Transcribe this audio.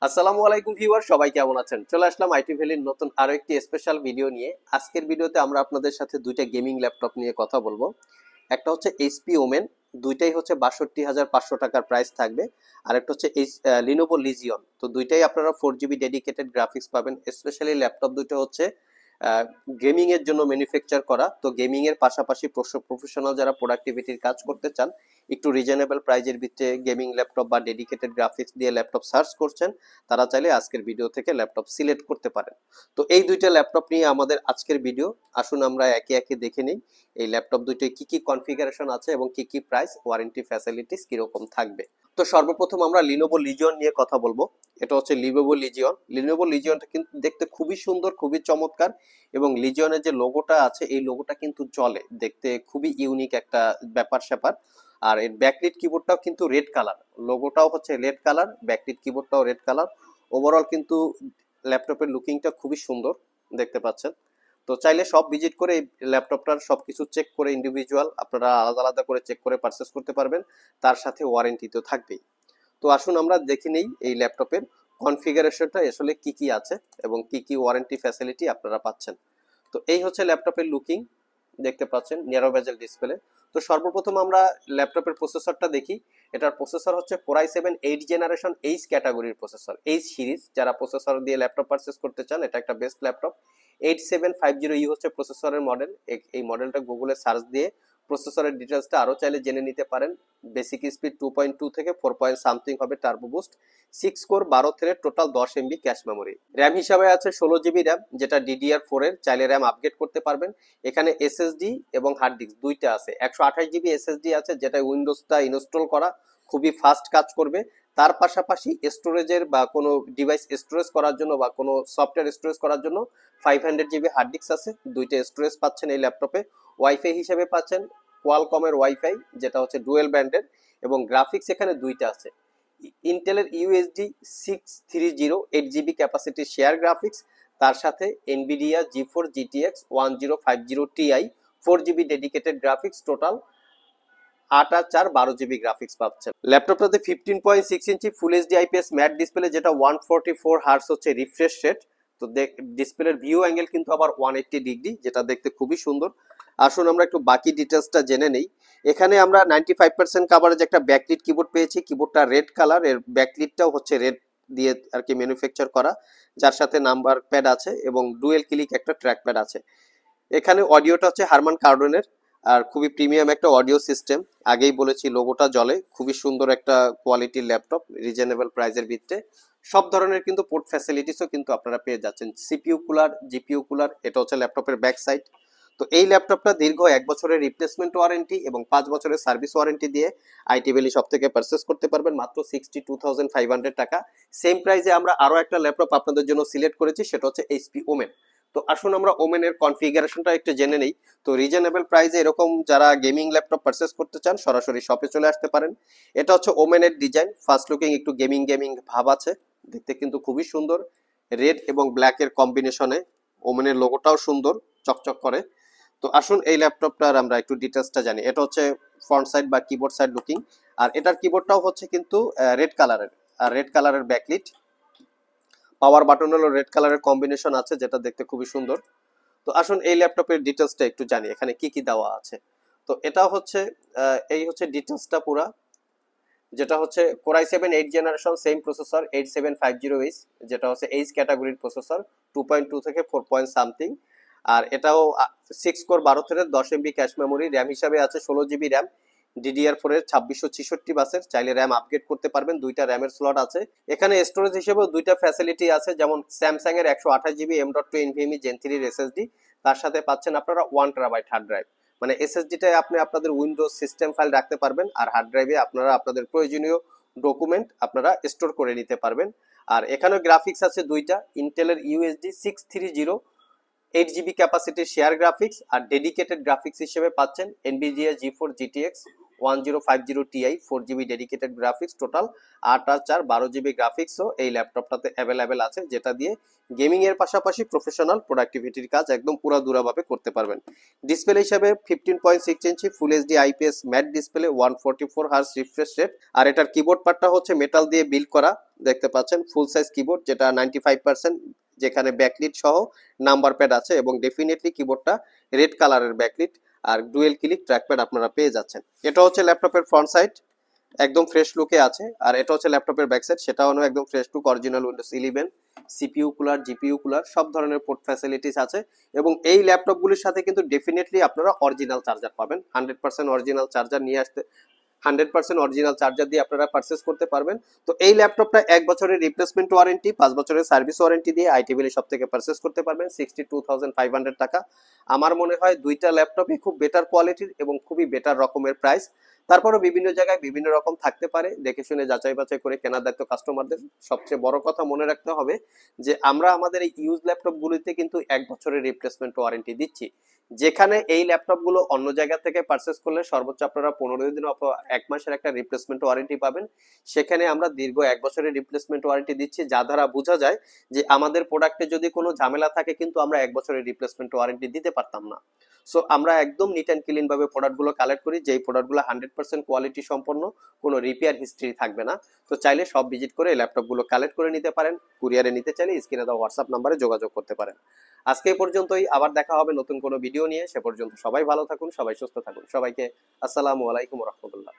আসসালামু আলাইকুম ভিউয়ার, সবাই কেমন আছেন? চলে আসলাম আইটি ভ্যালির নতুন আরো একটি স্পেশাল ভিডিও নিয়ে। আজকের ভিডিওতে আমরা আপনাদের সাথে দুইটা গেমিং ল্যাপটপ নিয়ে কথা বলবো। একটা হচ্ছে এইচপি ওমেন, দুইটাই হচ্ছে ৬২,৫০০ টাকার প্রাইস থাকবে। আর একটা হচ্ছে লিনোভো লিজিয়ন। তো দুইটাই আপনারা 4GB ডেডিকেটেড গ্রাফিক্স পাবেন। স্পেশালি ল্যাপটপ দুটো হচ্ছে গেমিং এর জন্য ম্যানুফ্যাকচার করা। তো গেমিং এর পাশাপাশি প্রফেশনাল যারা প্রোডাক্টিভিটির কাজ করতে চান, একটু রিজনেবল প্রাইজের ভিতরে গেমিং ল্যাপটপ বা ডেডিকেটেড গ্রাফিক্স দিয়ে ল্যাপটপ সার্চ করছেন, তারা চাইলে আজকের ভিডিও থেকে ল্যাপটপ সিলেক্ট করতে পারেন। তো এই দুইটা ল্যাপটপ নিয়ে আমাদের আজকের ভিডিও। আসুন আমরা একে একে দেখে নিই এই ল্যাপটপ দুইটায় কি কি কনফিগারেশন আছে এবং কি কি প্রাইস, ওয়ারেন্টি ফ্যাসিলিটিস কিরকম থাকবে। তো সর্বপ্রথম আমরা লিনোভো লিজিয়ন নিয়ে কথা বলবো। এটা হচ্ছে লিনোভো লিজিয়ন। লিনোভো লিজিয়নটা কিন্তু দেখতে খুবই সুন্দর, খুবই চমৎকার, এবং লিজিয়নের যে লোগোটা আছে এই লোগোটা কিন্তু চলে, দেখতে খুবই ইউনিক একটা ব্যাপার স্যাপার। আর এর ব্যাকলিট কিবোর্ডটাও কিন্তু রেড কালার, লোগোটাও হচ্ছে রেড কালার, ব্যাকলিট কিবোর্ডটাও রেড কালার। ওভারঅল কিন্তু ল্যাপটপের লুকিংটা খুবই সুন্দর দেখতে পাচ্ছেন। তো চাইলে সব ভিজিট করে এই ল্যাপটপটার সবকিছু চেক করে ইন্ডিভিজুয়াল আপনারা আলাদা আলাদা করে চেক করে পারচেস করতে পারবেন, তার সাথে ওয়ারেন্টি তো থাকবেই। তো আসুন আমরা দেখে নেই এই ল্যাপটপের কনফিগারেশনটা আসলে কি কি আছে এবং কি কি ওয়ারেন্টি ফ্যাসিলিটি আপনারা পাচ্ছেন। তো এই হচ্ছে ল্যাপটপের লুকিং, দেখতে পাচ্ছেন ন্যারো বেজেল ডিসপ্লে। তো সর্বপ্রথম আমরা ল্যাপটপের প্রসেসরটা দেখি। এটার প্রসেসর হচ্ছে Core i7 8 জেনারেশন এইচ ক্যাটাগরির প্রসেসর, এইচ সিরিজ। যারা প্রসেসর দিয়ে ল্যাপটপ পারচেস করতে চান, এটা একটা বেস্ট ল্যাপটপ। 8750E হচ্ছে প্রসেসরের মডেল। এই মডেলটা গুগলে সার্চ দিয়ে প্রসেসরের ডিটেলসটা আরো চাইলে জেনে নিতে পারেন। বেসিক স্পিড 2.2 থেকে 4 পয়েন্ট সামথিং হবে, turbo boost. 6 core 12 thread, total 10 MB cache memory. RAM হিসাবে আছে 16GB র্যাম, যেটা DDR4 এর, চাইলে র্যাম আপগ্রেড করতে পারবেন। এখানে এসএসডি এবং হার্ড ডিস্ক দুইটা আছে। 128GB এসএসডি আছে, যেটা উইন্ডোজটা ইনস্টল করা খুবই ফাস্ট কাজ করবে। তার পাশাপাশি স্টোরেজের বা কোনো ডিভাইস স্টোরেজ করার জন্য বা কোনো সফটওয়্যার স্টোরেজ করার জন্য 500GB হার্ড ডিস্ক আছে। দুইটা স্টোরেজ পাচ্ছেন এই ল্যাপটপে। ওয়াইফাই হিসেবে পাচ্ছেন কোয়ালকমের ওয়াইফাই, যেটা হচ্ছে ডুয়েল ব্যান্ডের, এবং গ্রাফিক্স এখানে দুইটা আছে। ইন্টেলের UHD 630 8GB capacity share graphics, তার সাথে এনভিডিয়া জি4 GTX 1050 Ti 4GB dedicated graphics, total 8 আর 4 12GB গ্রাফিক্স পাচ্ছেন। ল্যাপটপটাতে 15.6 inch full HD IPS matte display, যেটা 144 হার্টস হচ্ছে রিফ্রেশ রেট। তো ডিসপ্লের ভিউ অ্যাঙ্গেল কিন্তু আবার 180 ডিগ্রি, যেটা দেখতে খুবই সুন্দর। আসুন আমরা একটু বাকি ডিটেলসটা জেনে নেই। এখানে আমরা 95% কাভারেজ একটা ব্যাকলিট কিবোর্ড পেয়েছি। কিবোর্ডটা রেড কালার, এর ব্যাকলিটটাও হচ্ছে রেড দিয়ে আর কি ম্যানুফ্যাকচার করা, যার সাথে নাম্বার প্যাড আছে এবং ডুয়েল ক্লিক একটা ট্র্যাক প্যাড আছে। এখানে অডিওটা হচ্ছে হারমান কার্ডনের, আর খুবই প্রিমিয়াম একটা অডিও সিস্টেম। আগেই বলেছি লোগোটা জ্বলে, খুবই সুন্দর একটা কোয়ালিটির ল্যাপটপ রিজনেবল প্রাইসের ভিত্তিতে। সব ধরনের কিন্তু পোর্ট ফ্যাসিলিটিসও কিন্তু আপনারা পেয়ে যাচ্ছেন। সিপিইউ কুলার, জিপিইউ কুলার, এটা হচ্ছে ল্যাপটপের ব্যাক সাইড। তো এই ল্যাপটপটা দীর্ঘ 1 বছরের রিপ্লেসমেন্ট ওয়ারেন্টি এবং 5 বছরের সার্ভিস ওয়ারেন্টি দিয়ে আইটি ভ্যালি সব থেকে পারচেস করতে পারবেন মাত্র 62,500 টাকা। সেম প্রাইসে আমরা আরো একটা ল্যাপটপ আপনাদের জন্য সিলেক্ট করেছি, সেটা হচ্ছে এইচপি ওমেন। তো আসুন আমরা ওমেনের কনফিগারেশনটা একটু জেনে নেই। তো রিজনেবল প্রাইসে এরকম যারা গেমিং ল্যাপটপ পারচেস করতে চান, সরাসরি শপে চলে আসতে পারেন। এটা হচ্ছে ওমেনের ডিজাইন, ফার্স্ট লুকিং একটু গেমিং গেমিং ভাব আছে, দেখতে কিন্তু খুবই সুন্দর। রেড এবং ব্ল্যাক এর কম্বিনেশনে ওমেনের লোগোটাও সুন্দর, চকচক করে। তো আসুন এই ল্যাপটপটার আমরা একটু ডিটেলসটা জানি। এটা হচ্ছে ফ্রন্ট সাইড বা কিবোর্ড সাইড লুকিং, আর এটার কিবোর্ডটাও হচ্ছে কিন্তু রেড কালারের, আর রেড কালারের ব্যাকলিট। পাওয়ার বাটন হলো রেড কালারের কম্বিনেশন আছে, যেটা দেখতে খুবই সুন্দর। তো আসুন এই ল্যাপটপের ডিটেলসটা একটু জানি, এখানে কি কি দেওয়া আছে। তো এটা হচ্ছে এই হচ্ছে ডিটেলসটা পুরা, যেটা হচ্ছে Core i7 8 generation same processor 8750H, যেটা হচ্ছে এইচ ক্যাটাগরির প্রসেসর, 2.2 থেকে 4 পয়েন্ট সামথিং। আর এটাও 6 core 12 thread, 10 MB cache memory. RAM হিসাবে আছে 16GB র্যাম, DDR4 এর 2666 বাসের, চাইলে র্যাম আপগ্রেড করতে পারবেন। দুইটা র্যামের স্লট আছে। এখানে স্টোরেজ হিসেবেও দুইটা ফ্যাসিলিটি আছে, যেমন স্যামসাং এর 128GB M.2 NVMe Gen 3 এর SSD, তার সাথে পাচ্ছেন আপনারা 1TB হার্ড ড্রাইভ। মানে এসএসডিটায় আপনি আপনাদের উইন্ডোজ সিস্টেম ফাইল রাখতে পারবেন, আর হার্ড ড্রাইভে আপনারা আপনাদের প্রয়োজনীয় ডকুমেন্ট আপনারা স্টোর করে নিতে পারবেন। আর এখানে গ্রাফিক্স আছে দুইটা, ইন্টেলের ইউএসডি 630 8GB ক্যাপাসিটির শেয়ার গ্রাফিক্স, আর ডেডিকেটেড গ্রাফিক্স হিসেবে পাচ্ছেন এনভিডিয়া জি4 GTX 1050 Ti 4GB dedicated graphics, total 8 আর 4 12GB গ্রাফিক্সও এই ল্যাপটপটাতে অ্যাভেলেবেল আছে, যেটা দিয়ে গেমিং এর পাশাপাশি প্রফেশনাল প্রোডাক্টিভিটির কাজ একদম পুরাদুরাভাবে করতে পারবেন। ডিসপ্লে হিসাবে 15.6 inch full HD IPS matte display, 144 hertz refresh rate. আর এটার কিবোর্ড পার্টটা হচ্ছে মেটাল দিয়ে বিল্ড করা, দেখতে পাচ্ছেন ফুল সাইজ কিবোর্ড, যেটা 95%, যেখানে ব্যাকলিট সহ নাম্বার প্যাড আছে এবং ডেফিনেটলি কিবোর্ডটা রেড কালারের ব্যাকলিট আর ডুয়েল ক্লিক ট্র্যাকপ্যাড আপনারা পেয়ে যাচ্ছেন। এটা হচ্ছে ল্যাপটপের ফ্রন্ট সাইড, একদম ফ্রেশ লুকে আছে। আর এটা হচ্ছে ল্যাপটপের ব্যাক সাইড, সেটাও একদম fresh look, original Windows 11 CPU cooler, GPU cooler, সব ধরনের পোর্ট ফ্যাসিলিটিস আছে। এবং এই ল্যাপটপগুলির সাথে কিন্তু ডেফিনেটলি আপনারা অরিজিনাল চার্জার পাবেন, 100% অরিজিনাল চার্জার নিয়ে আসতে 100% অরিজিনাল চার্জার দিয়ে আপনারা পারচেস করতে পারবেন। তো এই ল্যাপটপটা 1 বছরের রিপ্লেসমেন্ট ওয়ারেন্টি, 5 বছরের সার্ভিস ওয়ারেন্টি দিয়ে আইটি ভ্যালি সব থেকে পারচেস করতে পারবেন 62,500 টাকা। আমার মনে হয় দুইটা ল্যাপটপই খুব বেটার কোয়ালিটির এবং খুবই বেটার রকমের প্রাইস। তারপরও বিভিন্ন জায়গায় বিভিন্ন রকম থাকতে পারে, দেখে শুনে যাচাই বাছাই করে কেনার দায়িত্ব কাস্টমারদের। সবচেয়ে বড় কথা মনে রাখতে হবে যে আমরা আমাদের এই ইউজ ল্যাপটপগুলিতে কিন্তু 1 বছরের রিপ্লেসমেন্ট ওয়ারেন্টি দিচ্ছি, যেখানে এই ল্যাপটপগুলো অন্য জায়গা থেকে পারচেস করলে সর্বোচ্চ আপনারা 15 দিন অথবা 1 মাসের একটা রিপ্লেসমেন্ট ওয়ারেন্টি পাবেন। সেখানে আমরা দীর্ঘ 1 বছরের রিপ্লেসমেন্ট ওয়ারেন্টি দিচ্ছি, যা দ্বারা বোঝা যায় যে আমাদের প্রোডাক্টে যদি কোনো ঝামেলা থাকে কিন্তু আমরা 1 বছরের রিপ্লেসমেন্ট ওয়ারেন্টি দিতে পারতাম না। সো আমরা একদম নিট অ্যান্ড ক্লিন ভাবে প্রোডাক্টগুলো কালেক্ট করি, যেই প্রোডাক্টগুলো 100% কোয়ালিটি সম্পন্ন, কোনো রিপেয়ার হিস্ট্রি থাকবে না। তো চাইলে সব ভিজিট করে এই ল্যাপটপগুলো কালেক্ট করে নিতে পারেন। কুরিয়ারে নিতে চাইলে স্ক্রিনে দেওয়া হোয়াটসঅ্যাপ নাম্বারে যোগাযোগ করতে পারেন। আজকে এই পর্যন্তই, আবার দেখা হবে নতুন কোনো ভিডিও নিয়ে। সে পর্যন্ত সবাই ভালো থাকুন, সবাই সুস্থ থাকুন। সবাইকে আসসালামু আলাইকুম রহমতুল্লাহ।